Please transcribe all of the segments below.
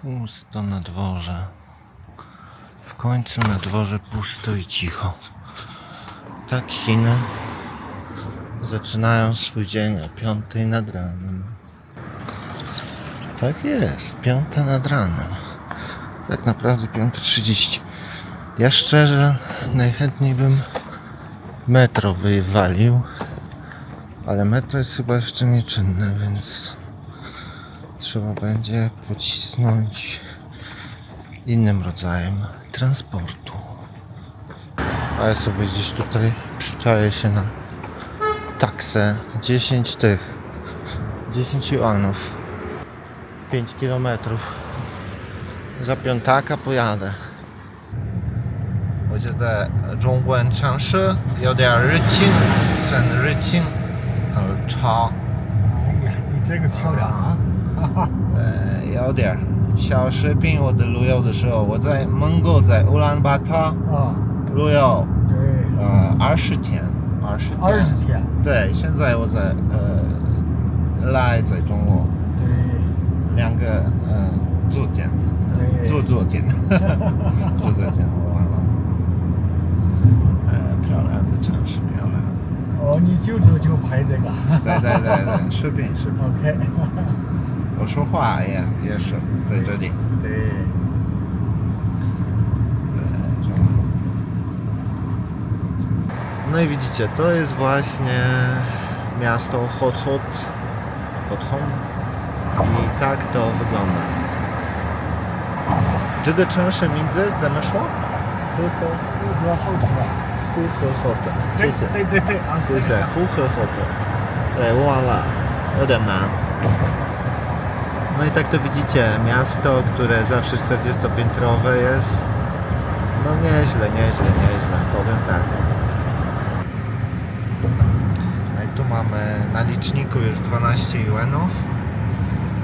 Pusto na dworze. W końcu na dworze pusto i cicho. Tak Chiny zaczynają swój dzień o 5 nad ranem. Tak jest, 5 nad ranem. Tak naprawdę 5:30. Ja szczerze najchętniej bym metro wywalił, ale metro jest chyba jeszcze nieczynne, więc trzeba będzie pocisnąć innym rodzajem transportu. A ja sobie gdzieś tutaj przyczaję się na taksę 10 juanów, 5 kilometrów. Za piątaka pojadę. 我觉得中关城市有点日清，很日清，很潮。哎呀，你这个漂亮啊！有点。小视频我的旅游的时候，我在蒙古，在乌兰巴托啊，旅游，对20天。，20天，对，现在我在来在中国，对2个住店，对，住店，住店，我完了。漂亮的城市，漂亮。哦，你就拍这个。对，视频。OK。我说话也是在这里。对。No i widzicie, to jest właśnie miasto Hot Hom i tak to wygląda. 这个城市名字怎么说？呼和浩特，谢谢。对啊，谢谢，呼和浩特。对，我忘了，有点难。No i tak to widzicie, miasto, które zawsze 40-piętrowe jest. No nieźle, powiem tak. No i tu mamy na liczniku już 12 juanów.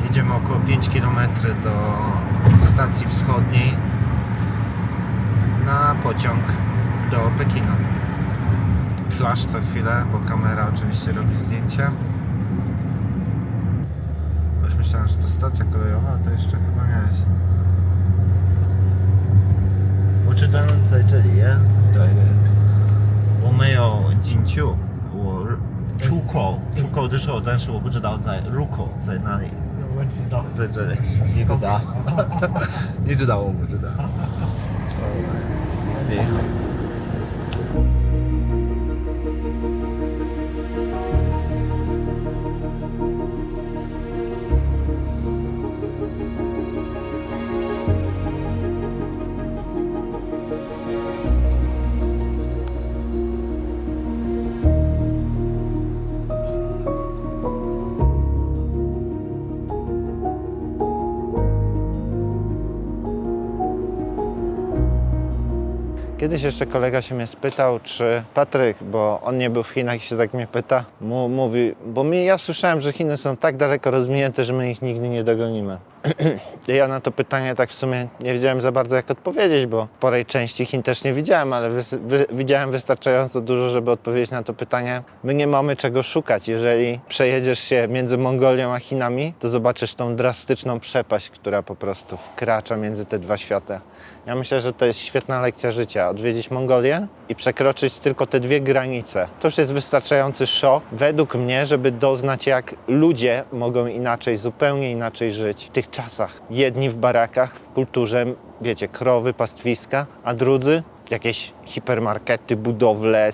Jedziemy około 5 km do stacji wschodniej na pociąg do Pekinu. Flash co chwilę, bo kamera oczywiście robi zdjęcia. Już myślałem, że to stacja kolejowa, a to jeszcze chyba nie jest. 我知道在这里呀，对，我没有进去，我出口的时候，但是我不知道在入口在哪里。我知道。在这里，你知道？你知道，我不知道。你好。Kiedyś jeszcze kolega się mnie spytał, czy Patryk, bo on nie był w Chinach i się tak mnie pyta, mówi, bo ja słyszałem, że Chiny są tak daleko rozwinięte, że my ich nigdy nie dogonimy. Ja na to pytanie tak w sumie nie wiedziałem za bardzo jak odpowiedzieć, bo sporej części Chin też nie widziałem, ale widziałem wystarczająco dużo, żeby odpowiedzieć na to pytanie. My nie mamy czego szukać. Jeżeli przejedziesz się między Mongolią a Chinami, to zobaczysz tą drastyczną przepaść, która po prostu wkracza między te dwa światy. Ja myślę, że to jest świetna lekcja życia. Odwiedzić Mongolię i przekroczyć tylko te dwie granice. To już jest wystarczający szok, według mnie, żeby doznać, jak ludzie mogą inaczej, zupełnie inaczej żyć w tych czasach. Jedni w barakach, w kulturze, wiecie, krowy, pastwiska, a drudzy jakieś hipermarkety, budowle.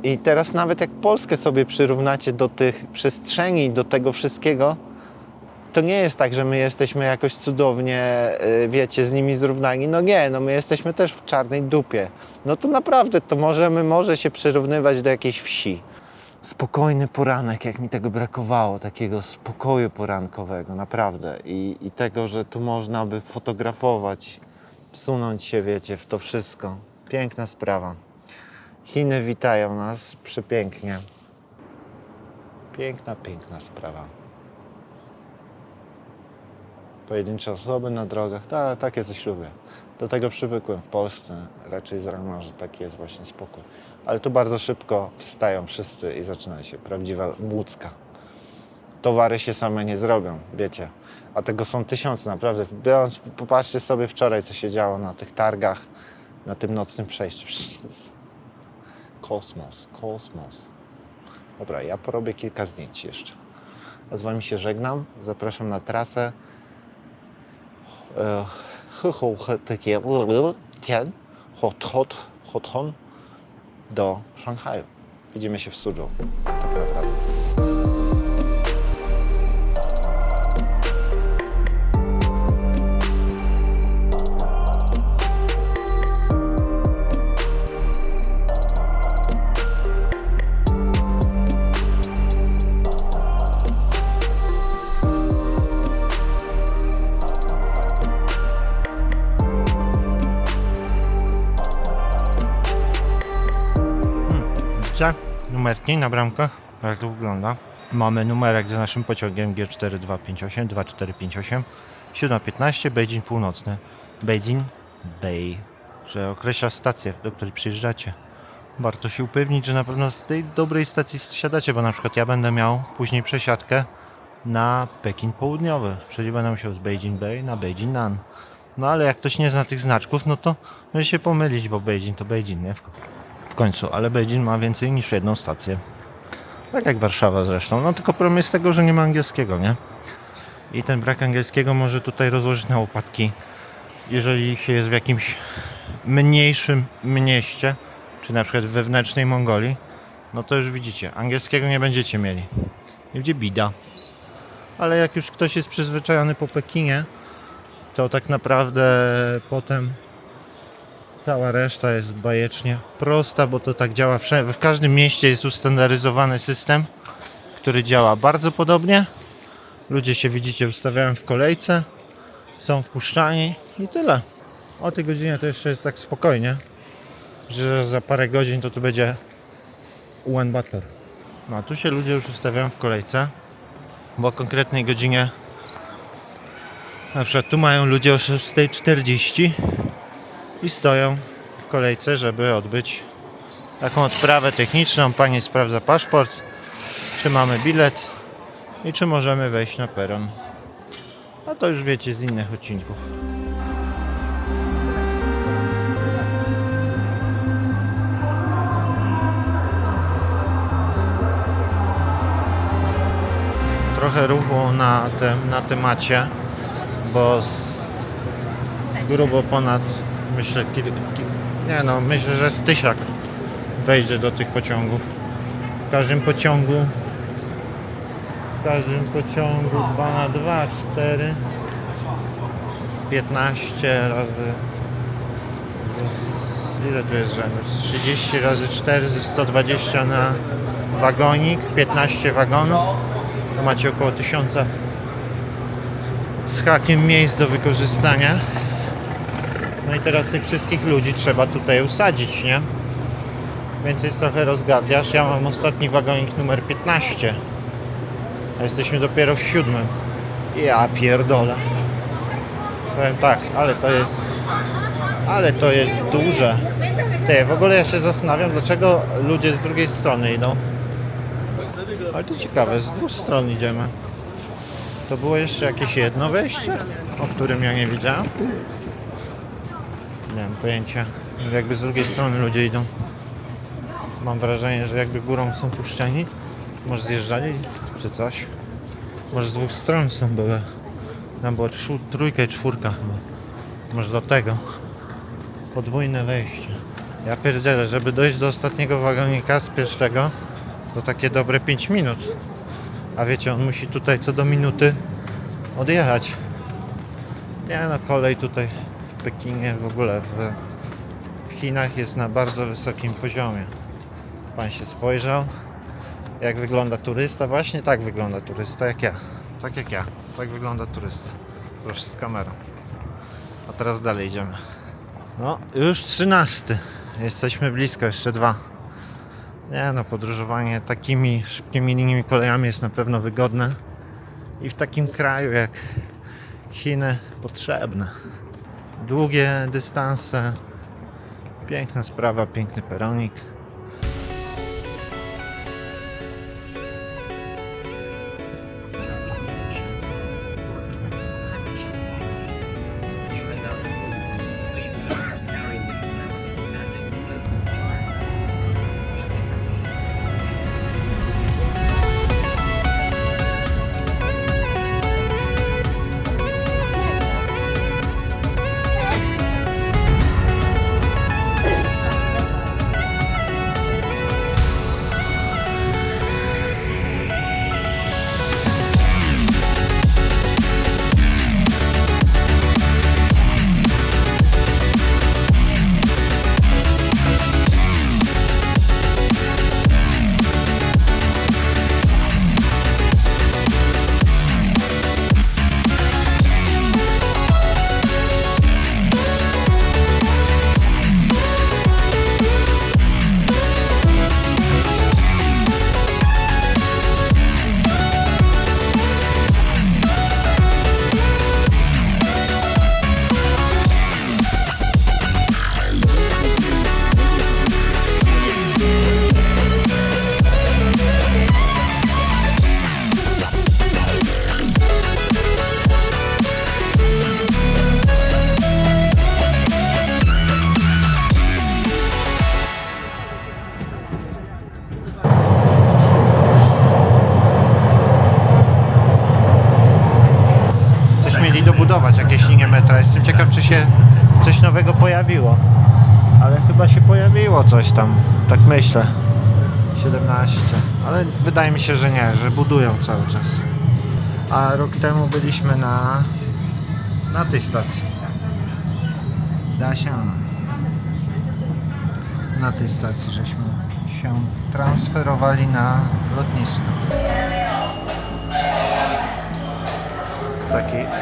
I teraz nawet jak Polskę sobie przyrównacie do tych przestrzeni, do tego wszystkiego, to nie jest tak, że my jesteśmy jakoś cudownie, wiecie, z nimi zrównani. No nie, no my jesteśmy też w czarnej dupie. No to naprawdę, to może się przyrównywać do jakiejś wsi. Spokojny poranek, jak mi tego brakowało, takiego spokoju porankowego, naprawdę. I tego, że tu można by fotografować, wsunąć się, wiecie, w to wszystko. Piękna sprawa. Chiny witają nas przepięknie. Piękna sprawa. pojedyncze osoby na drogach. Takie coś lubię. Do tego przywykłem w Polsce. Raczej z rana, że taki jest właśnie spokój. Ale tu bardzo szybko wstają wszyscy i zaczyna się prawdziwa łódzka. Towary się same nie zrobią, wiecie. A tego są tysiące, naprawdę. Biorąc, popatrzcie sobie wczoraj, co się działo na tych targach, na tym nocnym przejściu. Kosmos, kosmos. Dobra, ja porobię kilka zdjęć jeszcze. A z wami się żegnam. Zapraszam na trasę Hothon do Szanghaju. Widzimy się w Suzhou. Tak naprawdę. Numerki na bramkach, jak to wygląda. Mamy numerek za naszym pociągiem G4258, 2458, 7:15, Beijing Północny. Beijing Bay, że określa stację, do której przyjeżdżacie. Warto się upewnić, że na pewno z tej dobrej stacji siadacie, bo na przykład ja będę miał później przesiadkę na Pekin Południowy, czyli będę musiał z Beijing Bay na Beijing Nan. No ale jak ktoś nie zna tych znaczków, no to może się pomylić, bo Beijing to Beijing, nie? W końcu, ale Beijing ma więcej niż jedną stację. Tak jak Warszawa zresztą. No tylko problem jest tego, że nie ma angielskiego, nie? I ten brak angielskiego może tutaj rozłożyć na łopatki. Jeżeli się jest w jakimś mniejszym mieście, czy na przykład w wewnętrznej Mongolii, no to już widzicie, angielskiego nie będziecie mieli. I będzie bida. Ale jak już ktoś jest przyzwyczajony po Pekinie, to tak naprawdę potem cała reszta jest bajecznie prosta, bo to tak działa w każdym mieście jest ustandaryzowany system, który działa bardzo podobnie. Ludzie się, widzicie, ustawiają w kolejce, są wpuszczani i tyle. O tej godzinie to jeszcze jest tak spokojnie, że za parę godzin to tu będzie Ulaanbaatar. No a tu się ludzie już ustawiają w kolejce, bo o konkretnej godzinie, na przykład tu mają ludzie o 6:40 i stoją w kolejce, żeby odbyć taką odprawę techniczną. Pani sprawdza paszport, czy mamy bilet i czy możemy wejść na peron. A to już wiecie z innych odcinków. Trochę ruchu na temacie, bo z grubo ponad, myślę, myślę, że z 1000 wejdzie do tych pociągów. W każdym pociągu 2 na 2, 4, 15 razy, ile tu jest rzędów? 30 razy 4 ze 120 na wagonik, 15 wagonów. To macie około 1000 z hakiem miejsc do wykorzystania. No i teraz tych wszystkich ludzi trzeba tutaj usadzić, nie? Więc jest trochę rozgardiasz. Ja mam ostatni wagonik numer 15. A jesteśmy dopiero w 7. Ja pierdolę. Powiem tak, ale to jest duże. Ty, w ogóle ja się zastanawiam, dlaczego ludzie z drugiej strony idą. Ale to ciekawe, z 2 stron idziemy. To było jeszcze jakieś jedno wejście, o którym ja nie wiedziałem. Nie mam pojęcia. Jakby z drugiej strony ludzie idą. Mam wrażenie, że jakby górą są puszczeni. Może zjeżdżali, czy coś. Może z 2 stron są były. Tam było 3 i 4 chyba. Może do tego. Podwójne wejście. Ja pierdzielę, żeby dojść do ostatniego wagonika z pierwszego, to takie dobre 5 minut. A wiecie, on musi tutaj co do minuty odjechać. Nie no, kolej tutaj w Pekinie, w ogóle w Chinach jest na bardzo wysokim poziomie. Pan się spojrzał, jak wygląda turysta. Właśnie tak wygląda turysta, jak ja. Tak jak ja. Tak wygląda turysta. Proszę, z kamerą. A teraz dalej idziemy. No, już 13. Jesteśmy blisko, jeszcze 2. Nie no, podróżowanie takimi szybkimi linijami kolejami jest na pewno wygodne. I w takim kraju jak Chiny potrzebne. Długie dystanse. Piękna sprawa, piękny peronik. Mieli dobudować jakieś linie metra. Jestem ciekaw, czy się coś nowego pojawiło. Ale chyba się pojawiło coś tam, tak myślę. 17. Ale wydaje mi się, że nie, że budują cały czas. A rok temu byliśmy na tej stacji. Dasian. Na tej stacji żeśmy się transferowali na lotnisko.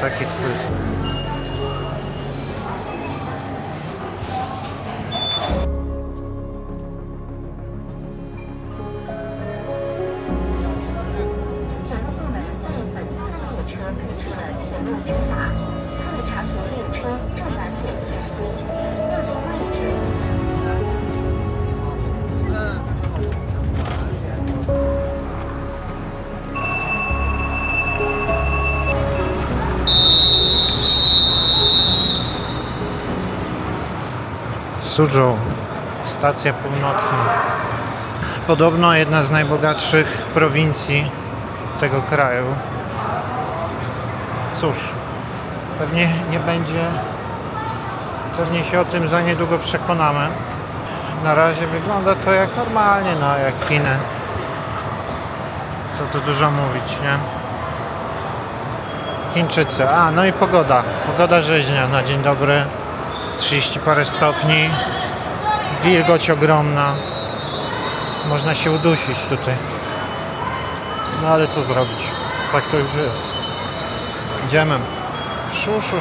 Taki spryt. Suzhou, stacja północna. Podobno jedna z najbogatszych prowincji tego kraju. Cóż, pewnie nie będzie, pewnie się o tym za niedługo przekonamy. Na razie wygląda to jak normalnie, no jak Chiny. Co tu dużo mówić, nie? Chińczycy. No i pogoda. Pogoda rzeźnia na dzień dobry. 30 parę stopni. Wilgoć ogromna. Można się udusić tutaj. No ale co zrobić? Tak to już jest. Idziemy. Szuszu.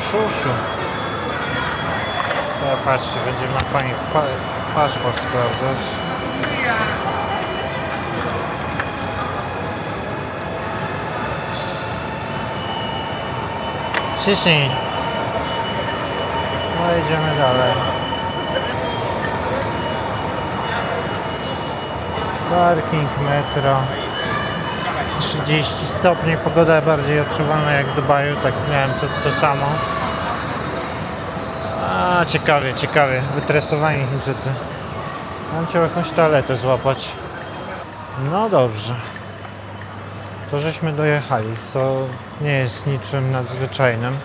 Patrzcie, będziemy na pani paszport sprawdzać. Ciśnij. No idziemy dalej. Parking, metro. 30 stopni, pogoda bardziej odczuwalna jak w Dubaju, tak miałem to samo. Ciekawie, wytresowani Chińczycy. Mam chciał jakąś toaletę złapać. No dobrze. To żeśmy dojechali, co nie jest niczym nadzwyczajnym.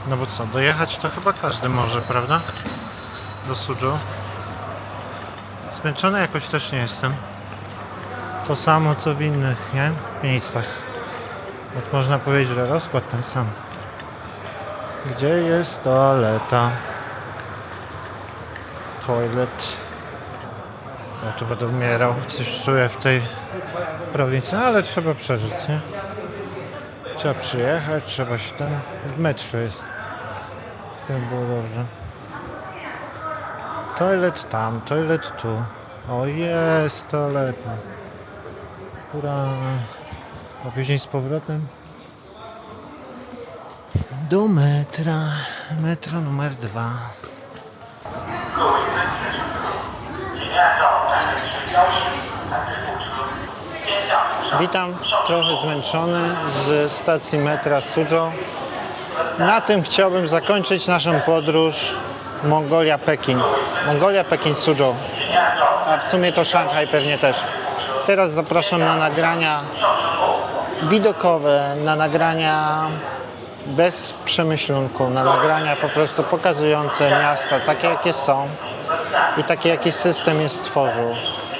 No bo co, dojechać to chyba każdy może, prawda? Do Suzhou. Zmęczony jakoś też nie jestem. To samo co w innych, nie? Miejscach. Jak można powiedzieć, że rozkład ten sam. Gdzie jest toaleta? Toilet. Ja tu będę umierał. Coś czuję w tej prowincji, ale trzeba przeżyć, nie? Trzeba przyjechać, trzeba się tam... W metrze jest. To było dobrze. Toilet tam, toilet tu. O, jest toaleta. Hurra. A później z powrotem. Do metra. Metro numer 2. Witam, trochę zmęczony z stacji metra Suzhou. Na tym chciałbym zakończyć naszą podróż Mongolia-Pekin. Mongolia-Pekin-Suzhou. A w sumie to Szanghaj pewnie też. Teraz zapraszam na nagrania widokowe, na nagrania bez przemyślunku, na nagrania po prostu pokazujące miasta takie jakie są i taki jaki system je stworzył.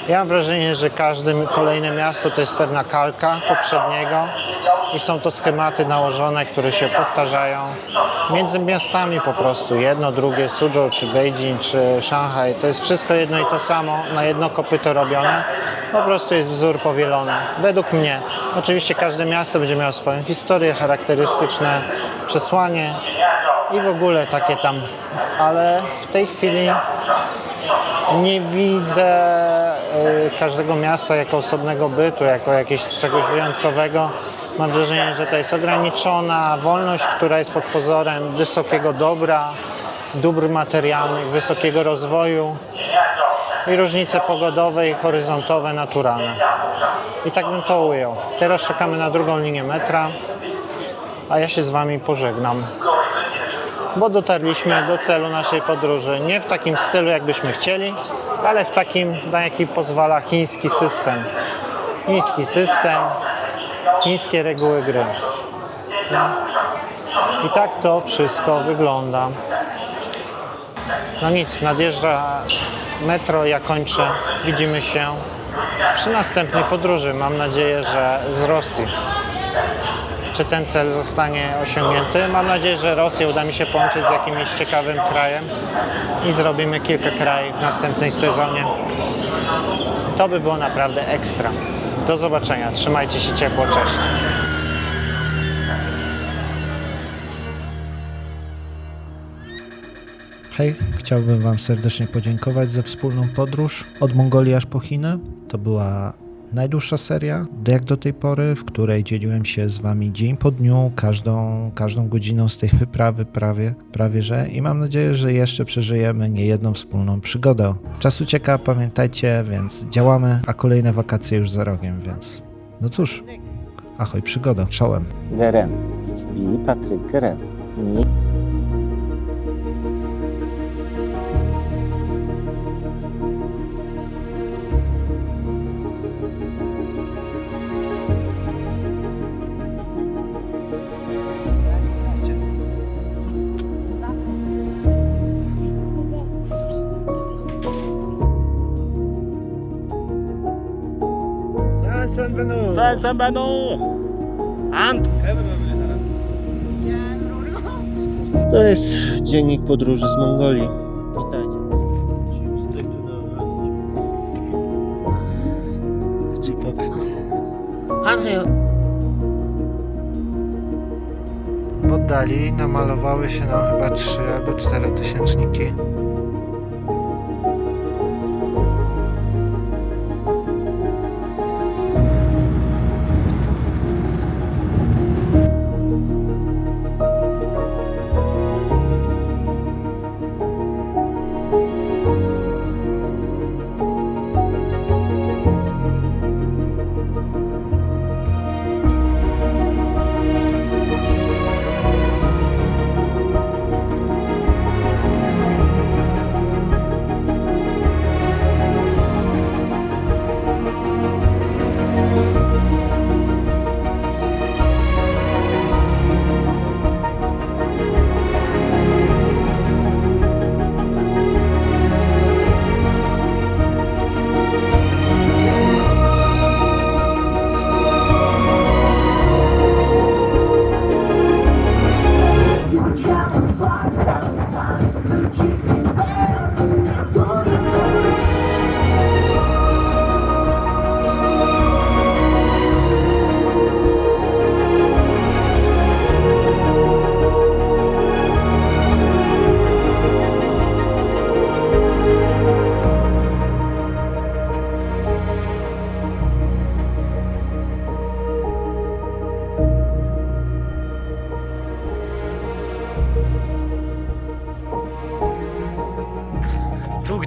Ja mam wrażenie, że każde kolejne miasto to jest pewna kalka poprzedniego i są to schematy nałożone, które się powtarzają między miastami po prostu. Jedno, drugie, Suzhou, czy Beijing, czy Szanghaj, to jest wszystko jedno i to samo, na jedno kopyto robione. Po prostu jest wzór powielony, według mnie. Oczywiście każde miasto będzie miało swoją historię, charakterystyczne przesłanie i w ogóle takie tam, ale w tej chwili nie widzę każdego miasta jako osobnego bytu, jako jakiegoś czegoś wyjątkowego. Mam wrażenie, że to jest ograniczona wolność, która jest pod pozorem wysokiego dobra, dóbr materialnych, wysokiego rozwoju i różnice pogodowe i horyzontowe, naturalne. I tak bym to ujął. Teraz czekamy na drugą linię metra, a ja się z Wami pożegnam. Bo dotarliśmy do celu naszej podróży nie w takim stylu, jakbyśmy chcieli, ale w takim, na jaki pozwala chiński system. Chiński system, chińskie reguły gry. No. I tak to wszystko wygląda. No nic, nadjeżdża metro, ja kończę. Widzimy się przy następnej podróży. Mam nadzieję, że z Rosji. Czy ten cel zostanie osiągnięty? Mam nadzieję, że Rosję uda mi się połączyć z jakimś ciekawym krajem i zrobimy kilka krajów w następnej sezonie. To by było naprawdę ekstra. Do zobaczenia. Trzymajcie się ciepło. Cześć. Hej, chciałbym Wam serdecznie podziękować za wspólną podróż od Mongolii aż po Chiny. To była najdłuższa seria, jak do tej pory, w której dzieliłem się z Wami dzień po dniu, każdą godziną z tej wyprawy prawie że i mam nadzieję, że jeszcze przeżyjemy niejedną wspólną przygodę. Czas ucieka, pamiętajcie, więc działamy, a kolejne wakacje już za rogiem, więc no cóż, ahoj przygoda, czołem. Geren. Bi Patryk Geren. Ni To jest dziennik podróży z Mongolii. Witajcie. W oddali namalowały się nam chyba 3 albo 4 tysięczniki.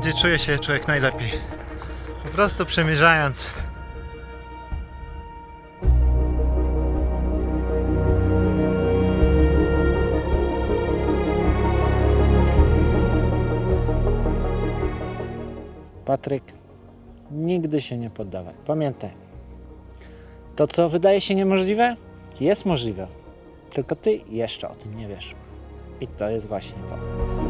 gdzie czuje się człowiek najlepiej. Po prostu przemierzając. Patryk, nigdy się nie poddawaj. Pamiętaj, to co wydaje się niemożliwe, jest możliwe. Tylko ty jeszcze o tym nie wiesz. I to jest właśnie to.